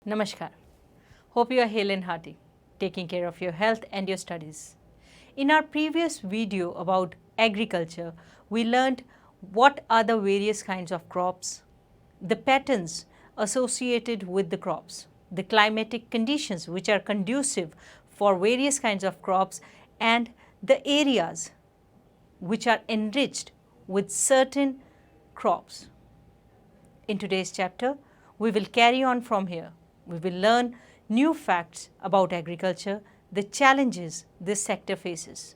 Namaskar. Hope you are hale and hearty, taking care of your health and your studies. In our previous video about agriculture, we learned what are the various kinds of crops, the patterns associated with the crops, the climatic conditions which are conducive for various kinds of crops, and the areas which are enriched with certain crops. In today's chapter, we will carry on from here. We will learn new facts about agriculture, the challenges this sector faces,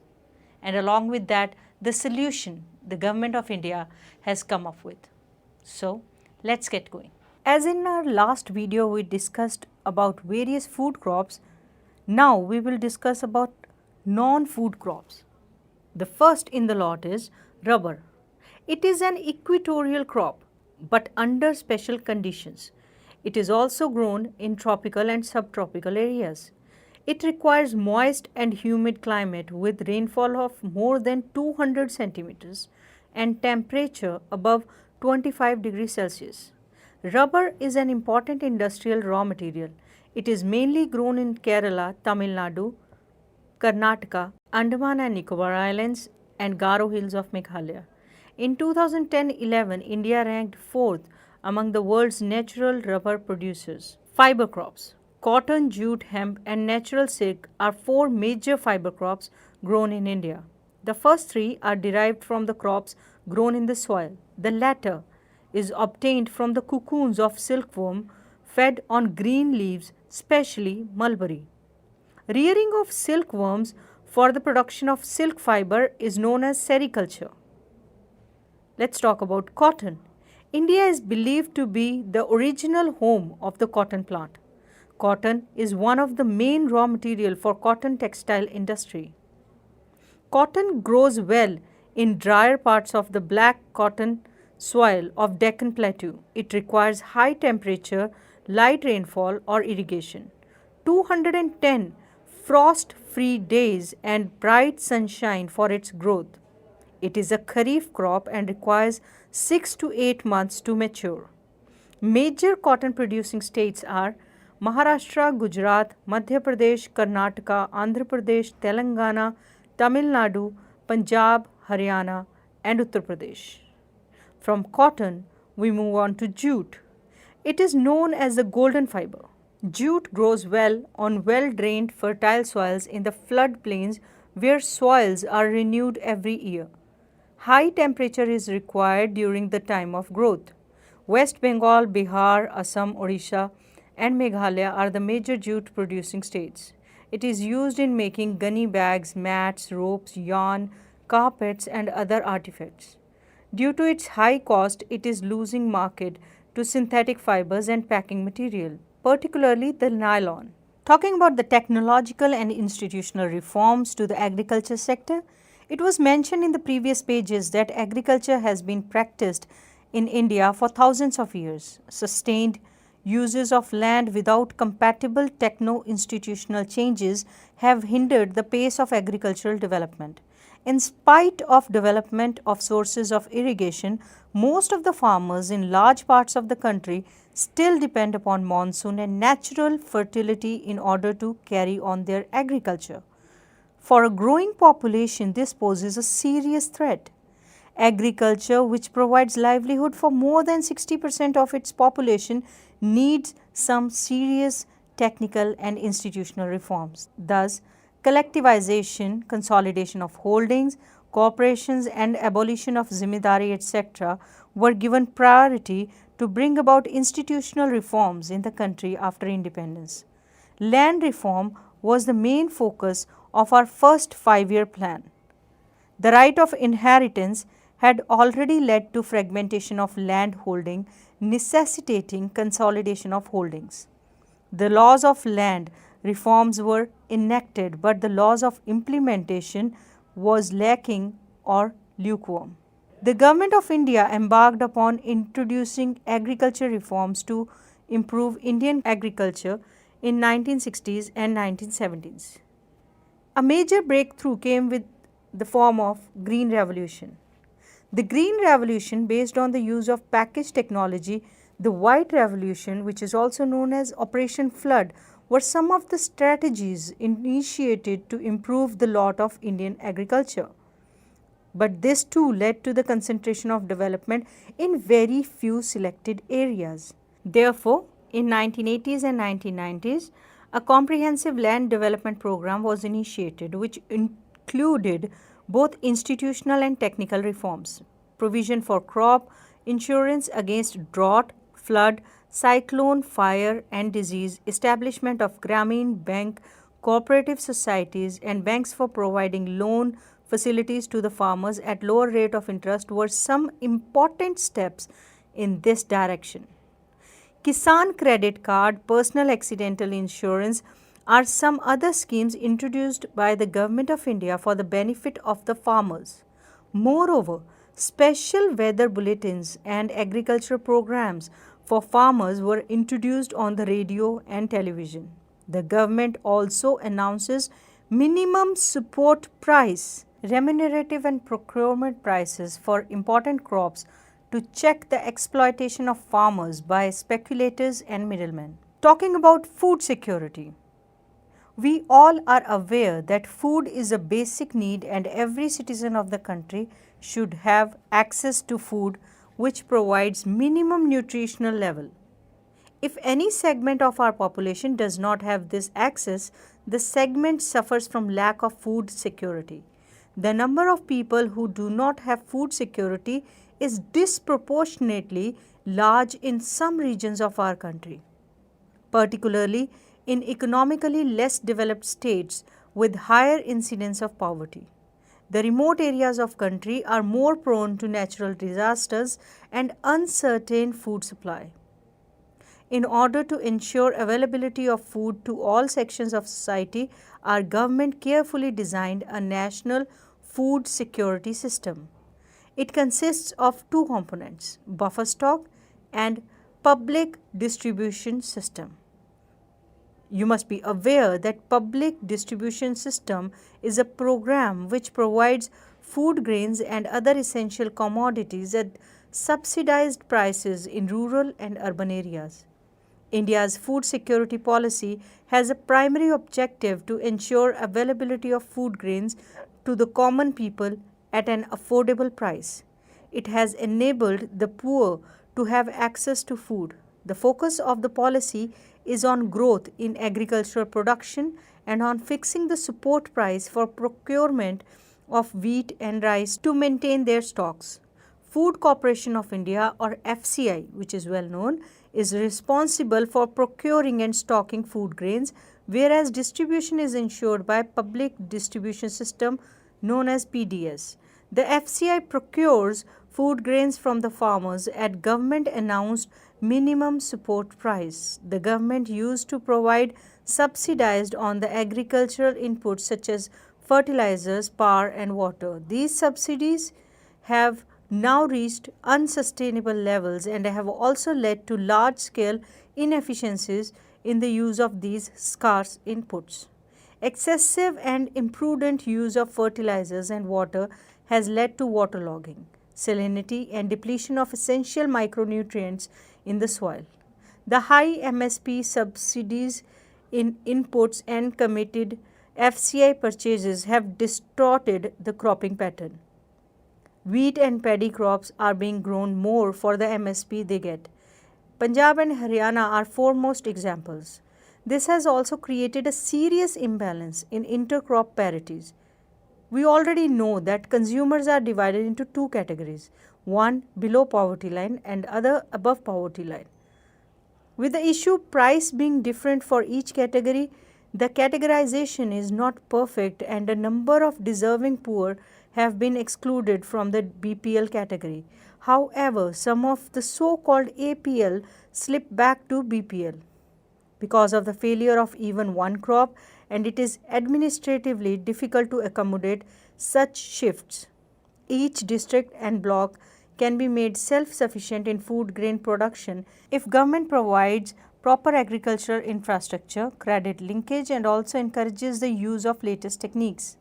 and along with that, the solution the Government of India has come up with. So, let's get going. As in our last video, we discussed about various food crops. Now, we will discuss about non-food crops. The first in the lot is rubber. It is an equatorial crop but under special conditions. It is also grown in tropical and subtropical areas. It requires moist and humid climate with rainfall of more than 200 centimeters and temperature above 25 degrees Celsius. Rubber is an important industrial raw material. It is mainly grown in Kerala, Tamil Nadu, Karnataka, Andaman and Nicobar Islands, and Garo Hills of Meghalaya. In 2010-11, India ranked 4th among the world's natural rubber producers. Fiber crops. Cotton, jute, hemp, and natural silk are 4 major fiber crops grown in India. The first 3 are derived from the crops grown in the soil. The latter is obtained from the cocoons of silkworm fed on green leaves, especially mulberry. Rearing of silkworms for the production of silk fiber is known as sericulture. Let's talk about cotton. India is believed to be the original home of the cotton plant. Cotton is one of the main raw material for cotton textile industry. Cotton grows well in drier parts of the black cotton soil of Deccan Plateau. It requires high temperature, light rainfall or irrigation. 210 frost-free days and bright sunshine for its growth. It is a kharif crop and requires 6 to 8 months to mature. Major cotton producing states are Maharashtra, Gujarat, Madhya Pradesh, Karnataka, Andhra Pradesh, Telangana, Tamil Nadu, Punjab, Haryana, and Uttar Pradesh. From cotton, we move on to jute. It is known as the golden fiber. Jute grows well on well-drained fertile soils in the floodplains where soils are renewed every year. High temperature is required during the time of growth. West Bengal, Bihar, Assam, Odisha, and Meghalaya are the major jute producing states. It is used in making gunny bags, mats, ropes, yarn, carpets, and other artifacts. Due to its high cost, it is losing market to synthetic fibers and packing material, particularly the nylon. Talking about the technological and institutional reforms to the agriculture sector, it was mentioned in the previous pages that agriculture has been practiced in India for thousands of years. Sustained uses of land without compatible techno-institutional changes have hindered the pace of agricultural development. In spite of development of sources of irrigation, most of the farmers in large parts of the country still depend upon monsoon and natural fertility in order to carry on their agriculture. For a growing population, this poses a serious threat. Agriculture, which provides livelihood for more than 60% of its population, needs some serious technical and institutional reforms. Thus, collectivization, consolidation of holdings, corporations and abolition of zimedari etc. were given priority to bring about institutional reforms in the country after independence. Land reform was the main focus of our first 5-year plan. The right of inheritance had already led to fragmentation of land holding, necessitating consolidation of holdings. The laws of land reforms were enacted, but the laws of implementation was lacking or lukewarm. The Government of India embarked upon introducing agriculture reforms to improve Indian agriculture in 1960s and 1970s. A major breakthrough came with the form of Green Revolution. The Green Revolution, based on the use of package technology, The White Revolution, which is also known as Operation Flood, were some of the strategies initiated to improve the lot of Indian agriculture. But this too led to the concentration of development in very few selected areas. Therefore, in 1980s and 1990s, a comprehensive land development program was initiated which included both institutional and technical reforms, provision for crop insurance against drought, flood, cyclone, fire and disease, establishment of Grameen Bank, cooperative societies and banks for providing loan facilities to the farmers at lower rate of interest were some important steps in this direction. Kisan Credit Card, personal accidental insurance are some other schemes introduced by the Government of India for the benefit of the farmers. Moreover, special weather bulletins and agriculture programs for farmers were introduced on the radio and television. The government also announces minimum support price, remunerative and procurement prices for important crops to check the exploitation of farmers by speculators and middlemen. Talking about food security, we all are aware that food is a basic need and every citizen of the country should have access to food which provides minimum nutritional level. If any segment of our population does not have this access, the segment suffers from lack of food security. The number of people who do not have food security is disproportionately large in some regions of our country, particularly in economically less developed states with higher incidence of poverty. The remote areas of country are more prone to natural disasters and uncertain food supply. In order to ensure availability of food to all sections of society, our government carefully designed a national food security system. It consists of two components, buffer stock and public distribution system. You must be aware that public distribution system is a program which provides food grains and other essential commodities at subsidized prices in rural and urban areas. India's food security policy has a primary objective to ensure availability of food grains to the common people at an affordable price. It has enabled the poor to have access to food. The focus of the policy is on growth in agricultural production and on fixing the support price for procurement of wheat and rice to maintain their stocks. Food Corporation of India or FCI, which is well known, is responsible for procuring and stocking food grains, whereas distribution is ensured by public distribution system known as PDS. The FCI procures food grains from the farmers at government announced minimum support price. The government used to provide subsidized on the agricultural inputs such as fertilizers, power and water. These subsidies have now reached unsustainable levels and have also led to large scale inefficiencies in the use of these scarce inputs. Excessive and imprudent use of fertilizers and water has led to waterlogging, salinity and depletion of essential micronutrients in the soil. The high MSP subsidies in inputs and committed FCI purchases have distorted the cropping pattern. Wheat and paddy crops are being grown more for the MSP they get. Punjab and Haryana are foremost examples. This has also created a serious imbalance in intercrop parities. We already know that consumers are divided into two categories, one below poverty line and other above poverty line. With the issue price being different for each category, the categorization is not perfect and a number of deserving poor have been excluded from the BPL category. However, some of the so-called APL slip back to BPL because of the failure of even one crop, and it is administratively difficult to accommodate such shifts. Each district and block can be made self-sufficient in food grain production if government provides proper agricultural infrastructure, credit linkage and also encourages the use of latest techniques.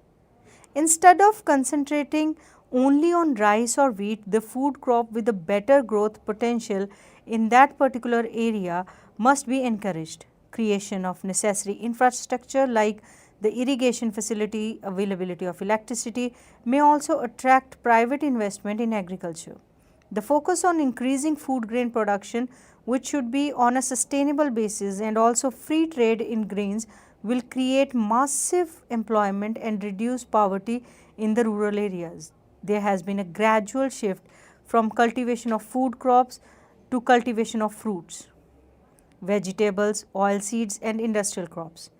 Instead of concentrating only on rice or wheat, the food crop with a better growth potential in that particular area must be encouraged. Creation of necessary infrastructure like the irrigation facility, availability of electricity may also attract private investment in agriculture. The focus on increasing food grain production, which should be on a sustainable basis, and also free trade in grains will create massive employment and reduce poverty in the rural areas. There has been a gradual shift from cultivation of food crops to cultivation of fruits, vegetables, oilseeds and industrial crops.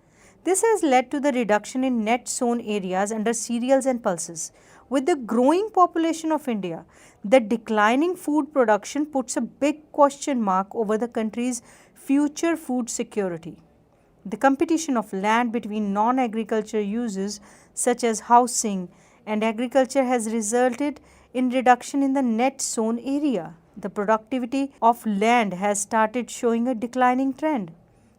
This has led to the reduction in net sown areas under cereals and pulses. With the growing population of India, the declining food production puts a big question mark over the country's future food security. The competition of land between non-agriculture uses such as housing and agriculture has resulted in reduction in the net sown area. The productivity of land has started showing a declining trend.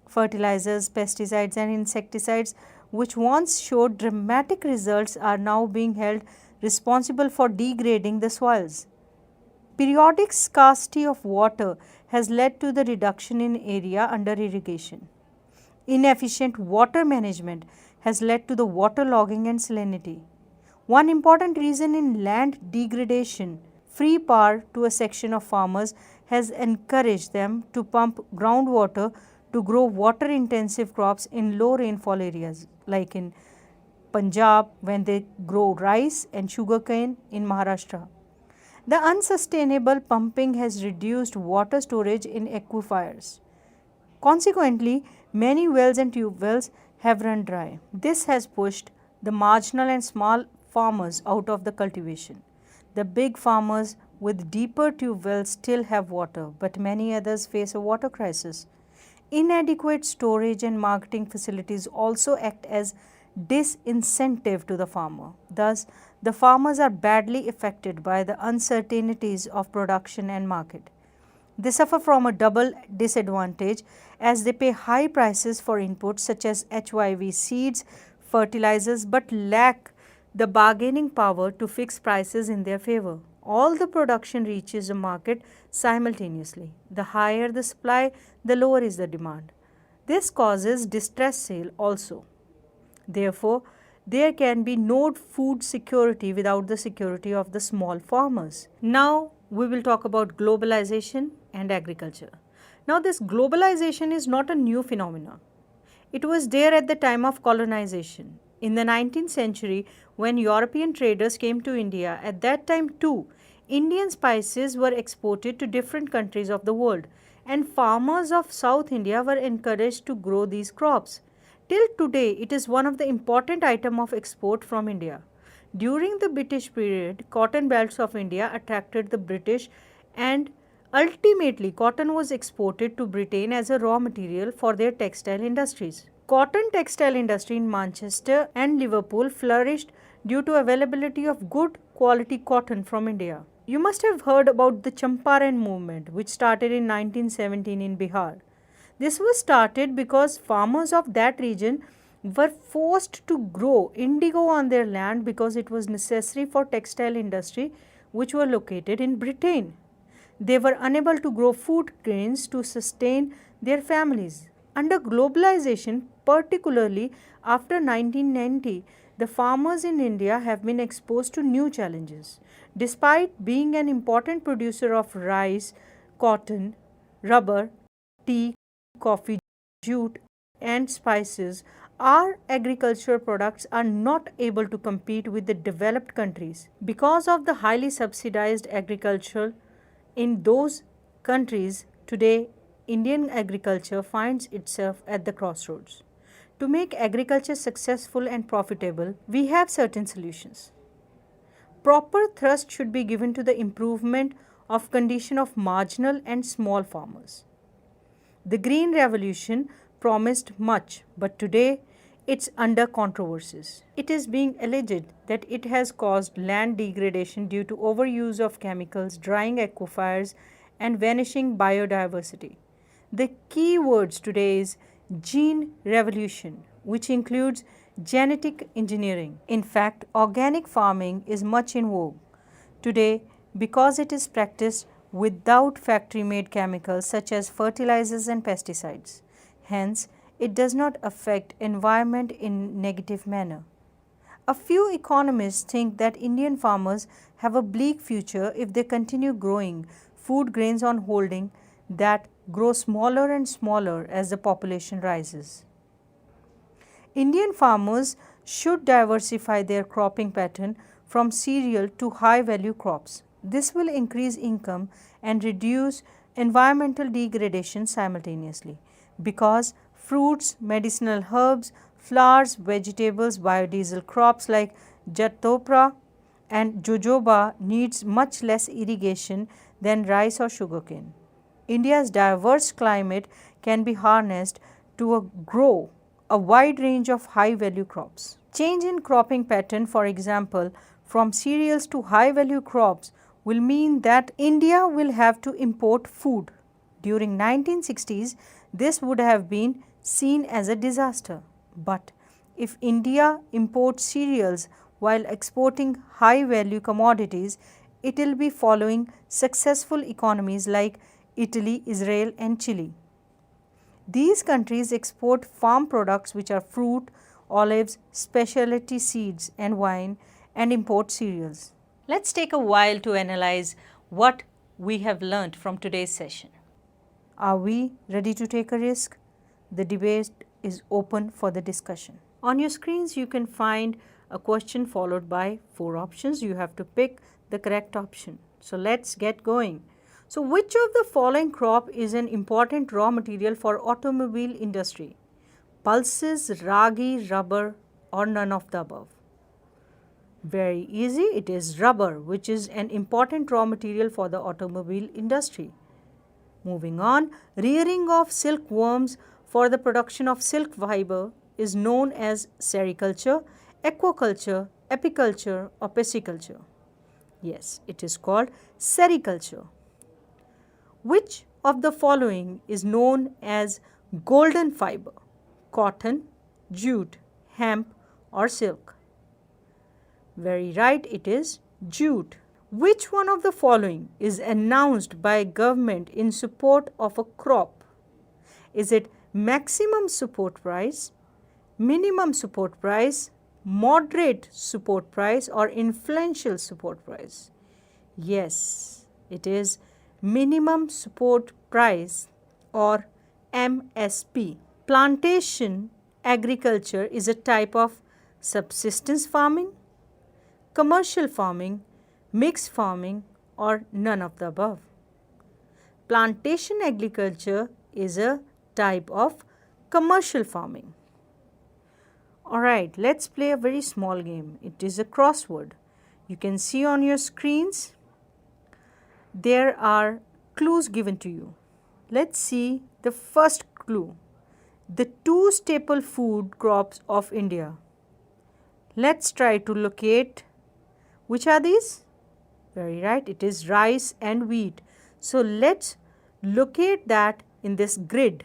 Fertilizers, pesticides and insecticides which once showed dramatic results are now being held responsible for degrading the soils. Periodic scarcity of water has led to the reduction in area under irrigation. Inefficient water management has led to the waterlogging and salinity. One important reason in land degradation, free power to a section of farmers has encouraged them to pump groundwater to grow water intensive crops in low rainfall areas like in Punjab when they grow rice and sugarcane in Maharashtra. The unsustainable pumping has reduced water storage in aquifers. Consequently, many wells and tube wells have run dry. This has pushed the marginal and small farmers out of the cultivation. The big farmers with deeper tube wells still have water, but many others face a water crisis. Inadequate storage and marketing facilities also act as disincentive to the farmer. Thus, the farmers are badly affected by the uncertainties of production and market. They suffer from a double disadvantage as they pay high prices for inputs such as HYV seeds, fertilizers, but lack the bargaining power to fix prices in their favor. All the production reaches the market simultaneously. The higher the supply, the lower is the demand. This causes distress sale also. Therefore, there can be no food security without the security of the small farmers. Now, we will talk about globalization and agriculture. Now, this globalization is not a new phenomenon. It was there at the time of colonization. In the 19th century, when European traders came to India, at that time too, Indian spices were exported to different countries of the world, and farmers of South India were encouraged to grow these crops. Till today, it is one of the important items of export from India. During the British period, cotton belts of India attracted the British, and ultimately cotton was exported to Britain as a raw material for their textile industries. Cotton textile industry in Manchester and Liverpool flourished due to availability of good quality cotton from India. You must have heard about the Champaran movement which started in 1917 in Bihar. This was started because farmers of that region were forced to grow indigo on their land because it was necessary for textile industry which were located in Britain. They were unable to grow food grains to sustain their families. Under globalization, particularly after 1990, the farmers in India have been exposed to new challenges. Despite being an important producer of rice, cotton, rubber, tea, coffee, jute and spices, our agricultural products are not able to compete with the developed countries. Because of the highly subsidized agriculture in those countries, today Indian agriculture finds itself at the crossroads. To make agriculture successful and profitable, we have certain solutions. Proper thrust should be given to the improvement of condition of marginal and small farmers. The Green Revolution promised much, but today it's under controversies. It is being alleged that it has caused land degradation due to overuse of chemicals, drying aquifers and vanishing biodiversity. The key words today is gene revolution, which includes genetic engineering. In fact, organic farming is much in vogue today because it is practiced without factory-made chemicals such as fertilizers and pesticides. Hence, it does not affect environment in negative manner. A few economists think that Indian farmers have a bleak future if they continue growing food grains on holding that grow smaller and smaller as the population rises. Indian farmers should diversify their cropping pattern from cereal to high value crops. This will increase income and reduce environmental degradation simultaneously because fruits, medicinal herbs, flowers, vegetables, biodiesel crops like jatopra and jojoba needs much less irrigation than rice or sugarcane. India's diverse climate can be harnessed to grow a wide range of high value crops. Change in cropping pattern, for example, from cereals to high value crops will mean that India will have to import food. During 1960s, this would have been seen as a disaster. But if India imports cereals while exporting high value commodities, it will be following successful economies like Italy, Israel and Chile. These countries export farm products which are fruit, olives, specialty seeds and wine and import cereals. Let's take a while to analyze what we have learnt from today's session. Are we ready to take a risk? The debate is open for the discussion. On your screens you can find a question followed by 4 options. You have to pick the correct option. So let's get going. So which of the following crop is an important raw material for automobile industry? Pulses, ragi, rubber or none of the above? Very easy, it is rubber, which is an important raw material for the automobile industry. Moving on, rearing of silkworms for the production of silk fiber is known as sericulture, aquaculture, apiculture or pisciculture. Yes, it is called sericulture. Which of the following is known as golden fiber? Cotton, jute, hemp or silk? Very right, it is jute. Which one of the following is announced by government in support of a crop? Is it maximum support price, minimum support price, moderate support price or influential support price? Yes, it is minimum support price or MSP. Plantation agriculture is a type of subsistence farming, commercial farming, mixed farming or none of the above. Plantation agriculture is a type of commercial farming. Alright, let's play a very small game. It is a crossword. You can see on your screens there are clues given to you. Let's see the first clue. The 2 staple food crops of India. Let's try to locate which are these? Very right, it is rice and wheat. So let's locate that in this grid.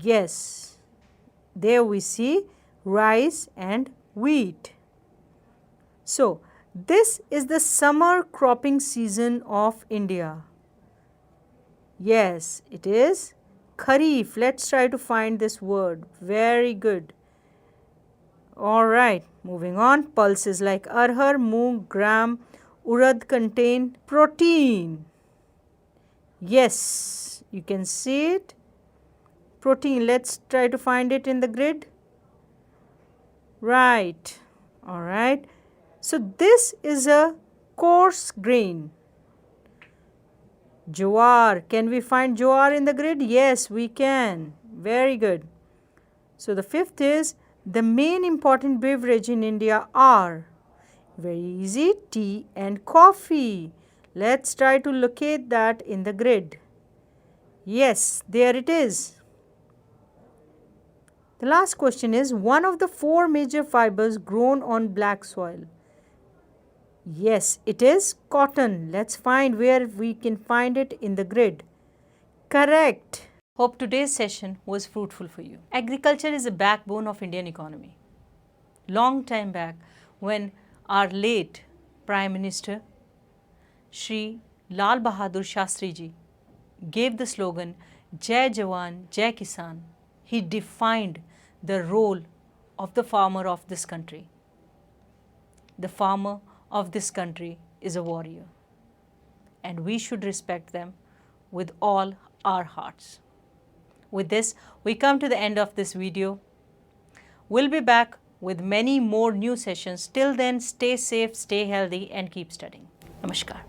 Yes, there we see rice and wheat. So this is the summer cropping season of India. Yes, it is Kharif. Let's try to find this word. Very good. Alright, moving on. Pulses like arhar, moong, gram, urad contain protein. Yes, you can see it. Protein. Let's try to find it in the grid. Right. Alright. So this is a coarse grain. Jowar. Can we find jowar in the grid? Yes, we can. Very good. So the fifth is the main important beverage in India are, very easy, tea and coffee. Let's try to locate that in the grid. Yes, there it is. The last question is one of the 4 major fibers grown on black soil. Yes, it is cotton. Let's find where we can find it in the grid. Correct. Hope today's session was fruitful for you. Agriculture is the backbone of Indian economy. Long time back when our late Prime Minister Shri Lal Bahadur Shastri ji gave the slogan Jai Jawan, Jai Kisan. He defined the role of the farmer of this country. The farmer of this country is a warrior, and we should respect them with all our hearts. With this, we come to the end of this video. We'll be back with many more new sessions. Till then, stay safe, stay healthy, and keep studying. Namaskar.